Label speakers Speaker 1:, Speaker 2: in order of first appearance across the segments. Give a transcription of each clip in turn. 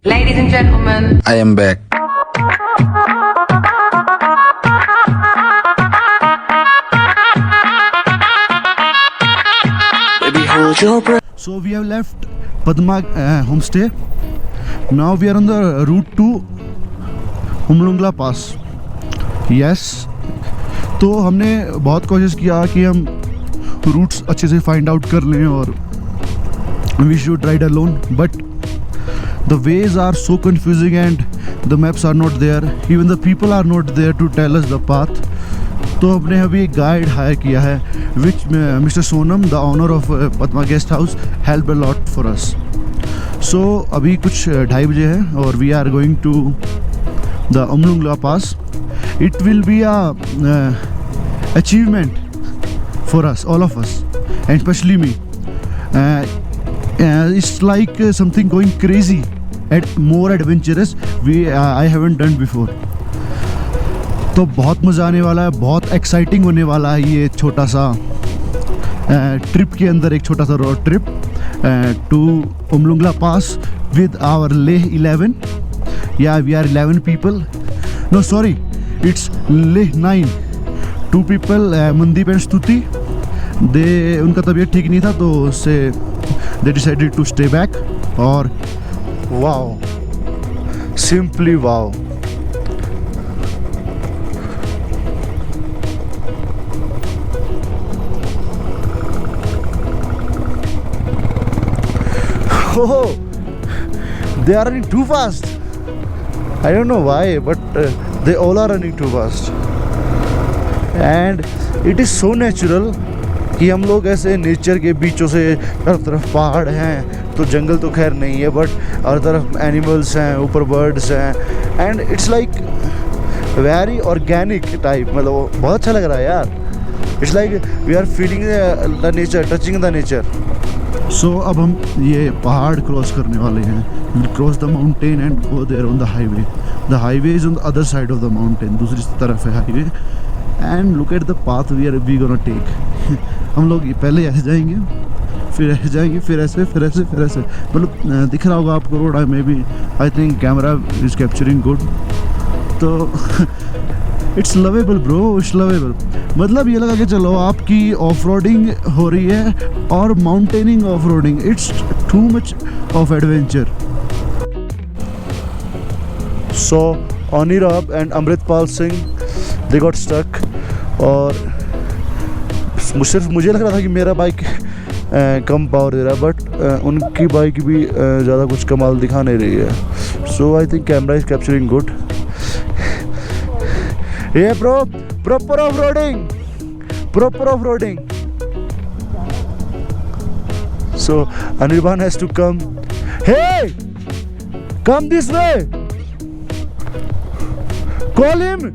Speaker 1: Ladies and gentlemen,
Speaker 2: I am back.
Speaker 3: Baby, hold your breath.
Speaker 4: So we have left Padma homestay. Now we are on the route to उमलुंगला pass. Yes. तो हमने बहुत कोशिश किया कि हम roots अच्छे से फाइंड आउट कर लें और we should ride alone, but the ways are so confusing and the maps are not there. Even the people are not there to tell us the path. तो हमने अभी एक गाइड हायर किया है which Mr. Sonam, the owner of Padma Guest House, helped a lot for us. So अभी कुछ 2:30 बजे है और we are going to the Umlungla Pass. It will be a achievement for us, all of us, and especially me. It's like something going crazy and more adventurous I haven't done before. तो बहुत मज़ा आने वाला है, बहुत exciting होने वाला है ये छोटा सा ट्रिप के अंदर, एक छोटा सा road trip to Umlingla pass with our Leh 11. Yeah, we are 11 people. No, sorry, it's Leh 9. 2 people, Mandeep and Stuti. उनका तबीयत ठीक नहीं था तो उससे they decided to stay back. और wow, simply wow. Oh, they are running too fast. I don't know why, but they all are running too fast. And it is so natural कि हम लोग ऐसे नेचर के बीचों से हर तरफ पहाड़ हैं, तो जंगल तो खैर नहीं है, बट हर तरफ एनिमल्स हैं, ऊपर बर्ड्स हैं, and it's like very organic type. मतलब बहुत अच्छा लग रहा है यार. It's like we are feeling the nature, touching the nature. So अब हम ये पहाड़ क्रॉस करने वाले हैं. Will cross the mountain and go there on the highway. The highway is on the other side of the mountain. दूसरी तरफ है highway. And look at the path we gonna take. हम लोग पहले ऐसे जाएंगे, फिर ऐसे जाएंगे, फिर ऐसे, फिर ऐसे, फिर ऐसे. मतलब दिख रहा होगा आपको road. Maybe I think camera is capturing good. तो it's lovable bro, it's lovable. मतलब ये लगा कि चलो आपकी ऑफ रोडिंग हो रही है और mountaining off roading. It's too much of adventure. So Anirab and Amritpal Singh they got stuck. और सिर्फ मुझे लग रहा था कि मेरा बाइक कम पावर दे रहा है, बट उनकी बाइक भी ज़्यादा कुछ कमाल दिखा नहीं रही है. So I think camera is capturing good. ये bro, proper off-roading, proper off-roading. So Anirban has to come. Hey, come this way. Call him.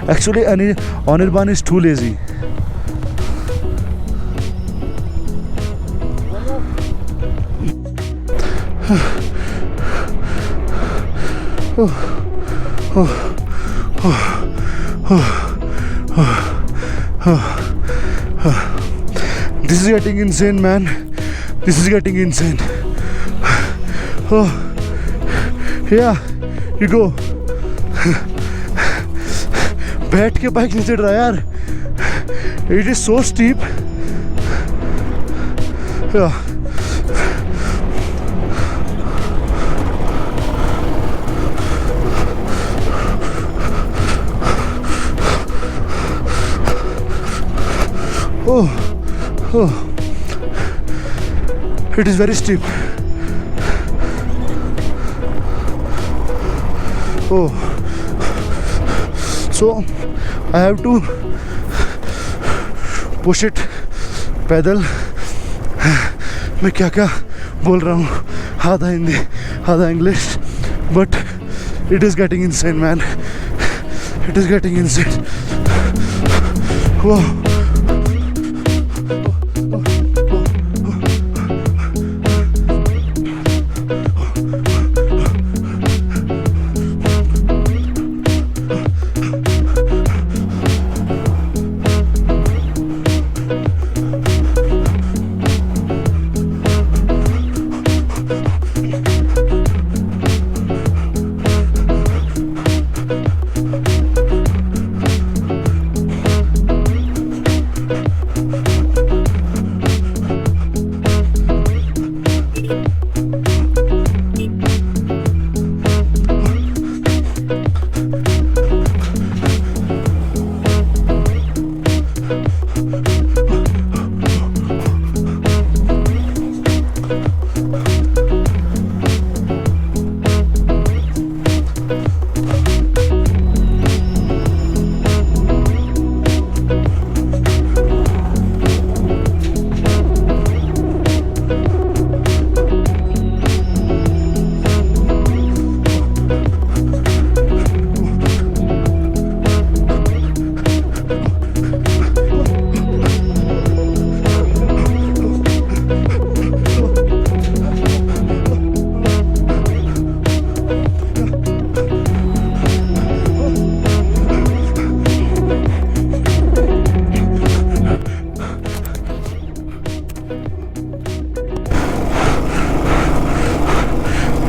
Speaker 4: Actually, Anirban is too lazy. This is getting insane, man. This is getting insane. Oh, yeah, you go. बैठ के bike नहीं चढ़ रहा यार. It is so steep. Yeah. Oh, it is very steep. Oh, so I have to push it पैदल. मैं क्या क्या बोल रहा हूँ, आधा हिंदी आधा English, but it is getting insane, man. It is getting insane. Wow.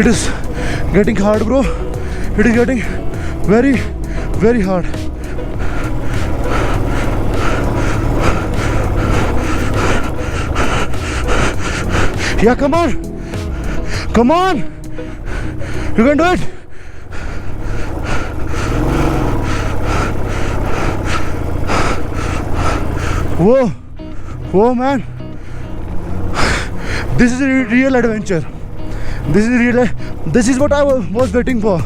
Speaker 4: It is getting hard, bro. It is getting very, very hard. Yeah, come on. Come on. You can do it. Whoa. Whoa, man. This is a real adventure. This is what I was waiting for.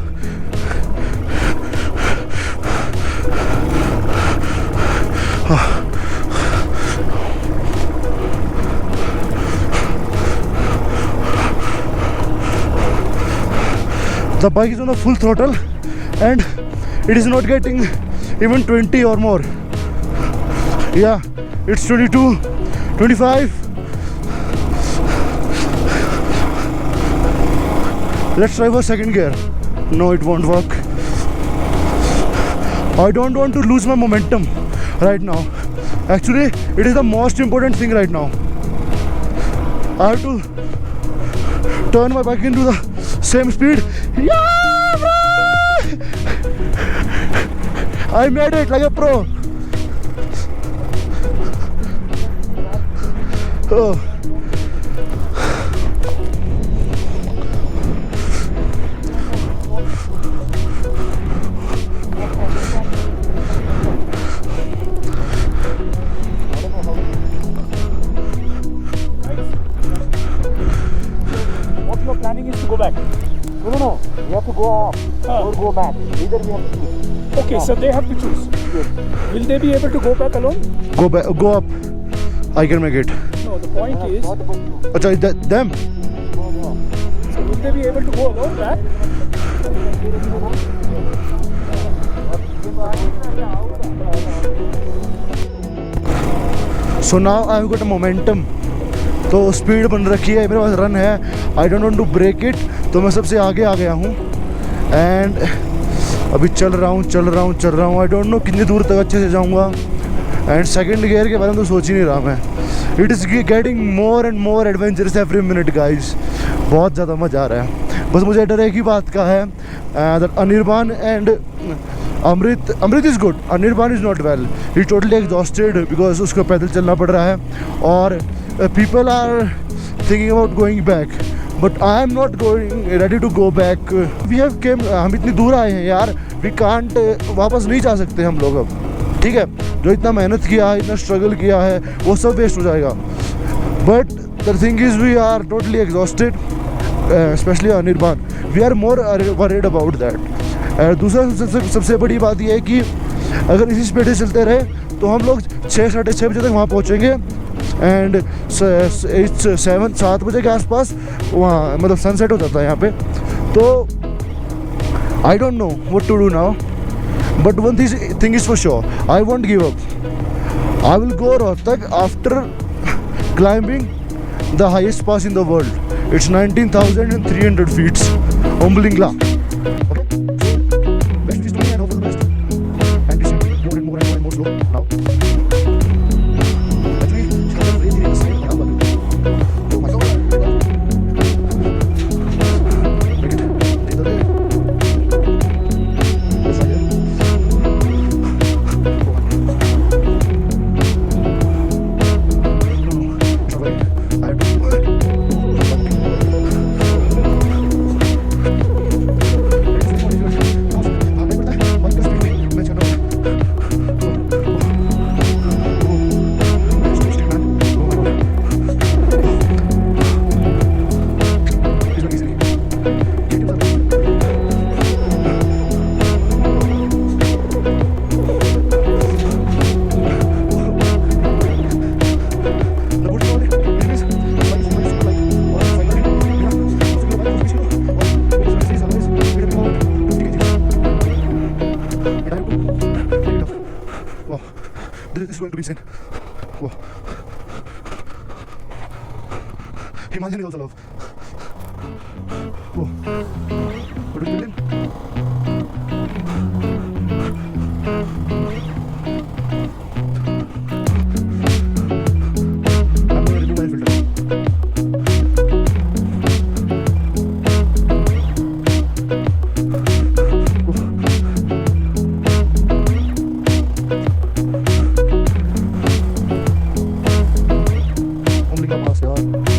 Speaker 4: The bike is on a full throttle and it is not getting even 20 or more. Yeah, it's 22, 25. Let's try for second gear. No, it won't work. I don't want to lose my momentum right now. Actually, it is the most important thing right now. I have to turn my bike into the same speed. Yeah, bro! I made it like a pro. Oh.
Speaker 1: What you are planning is to go back.
Speaker 2: No. We have to go up or go back. Either we have to choose.
Speaker 1: Okay, so they have to choose.
Speaker 2: Yes.
Speaker 1: Will they be able to go back alone?
Speaker 4: Go back, go up. I can make it.
Speaker 1: No, the point is,
Speaker 2: What about you?
Speaker 4: Acha, them?
Speaker 2: No.
Speaker 1: so will they be able to go alone back?
Speaker 4: So now I've got a momentum. तो speed बन रखी है, मेरे पास run है. I don't want to break it. तो मैं सबसे आगे आ गया हूँ एंड अभी चल रहा हूँ. आई डोंट नो कितनी दूर तक अच्छे से जाऊँगा. एंड सेकंड गियर के बारे में तो सोच ही नहीं रहा मैं. It is getting more and more adventurous every minute guys. बहुत ज़्यादा मज़ा आ रहा है. बस मुझे डर एक ही बात का है that Anirban and Amrit is good. Anirban is not well. He totally exhausted because उसको पैदल चलना पड़ रहा है. और people are thinking about going back, but I am not ready to go back. We have came, हम इतनी दूर आए हैं यार. We can't वापस नहीं जा सकते हम लोग अब. ठीक है, जो इतना मेहनत किया है, इतना स्ट्रगल किया है, वो सब वेस्ट हो जाएगा. But the thing is we are totally exhausted, especially Anirban. We are more worried about that. दूसरा सबसे बड़ी बात यह है कि अगर इसी स्पीड से चलते रहे तो हम लोग 6-6:30 बजे तक वहाँ पहुँचेंगे. एंड 7 बजे के आसपास वहाँ मतलब सनसेट हो जाता है यहाँ पे. तो I don't know what to do now, but one thing is for sure, I won't give up. I will go Rohtak after climbing the highest pass in the world. It's 19,300 feet. Omblingla. Okay? Best is to me and hope for the best. And this is more and more slow now. This is going to be insane. Wow. Himalayan is also love. Whoa. What is building? I'm going to remove my filter. पास यार।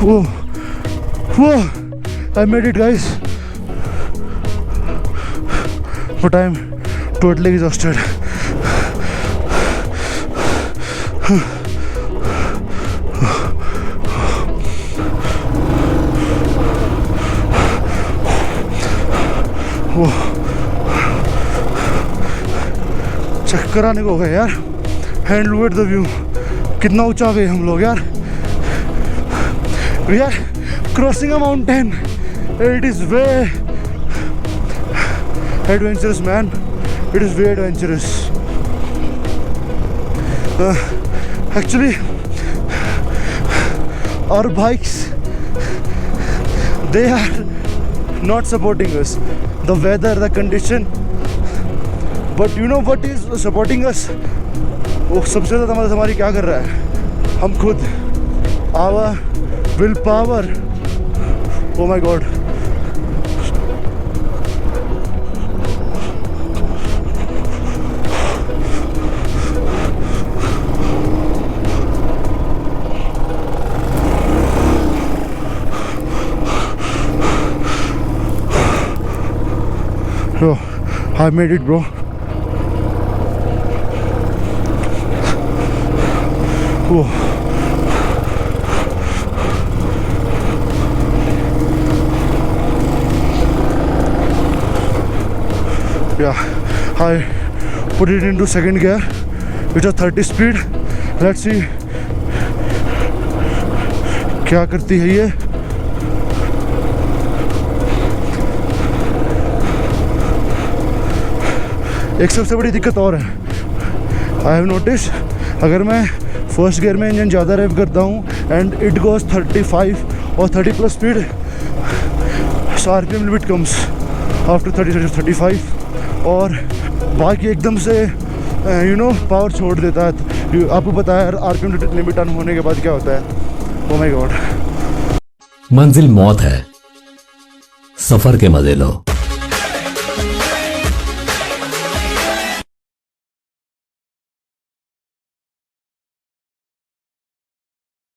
Speaker 4: Whoa, whoa, I made it, guys. But I'm totally exhausted. Whoa. चक्कर आने को हो गया यार। Hand look at the view, कितना ऊंचा आ गए हम लोग यार। We are crossing a mountain. It is way adventurous, man. It is way adventurous. Actually, our bikes, they are not supporting us. The weather, the condition. But you know what is supporting us? वो सबसे ज़्यादा मदद हमारी क्या कर रहा है? हम खुद। Our willpower. Oh my god. Bro, I made it, bro. Whoa. Yeah, I put it into second gear, which is 30 speed. Let's see क्या करती है ये। एक सबसे बड़ी दिक्कत और है, आई हैव नोटिस, अगर मैं फर्स्ट गियर में इंजन ज़्यादा रेव करता हूँ एंड इट गोज 35 और 30 प्लस स्पीड, सो आरपीएम लिमिट कम्स आफ्टर 30-35 और बाइक एकदम से यू नो पावर छोड़ देता है। आपको पता है आरपीएम लिमिट ऑन होने के बाद क्या होता है। Oh my God.
Speaker 3: मंजिल मौत है, सफर के मजे लो।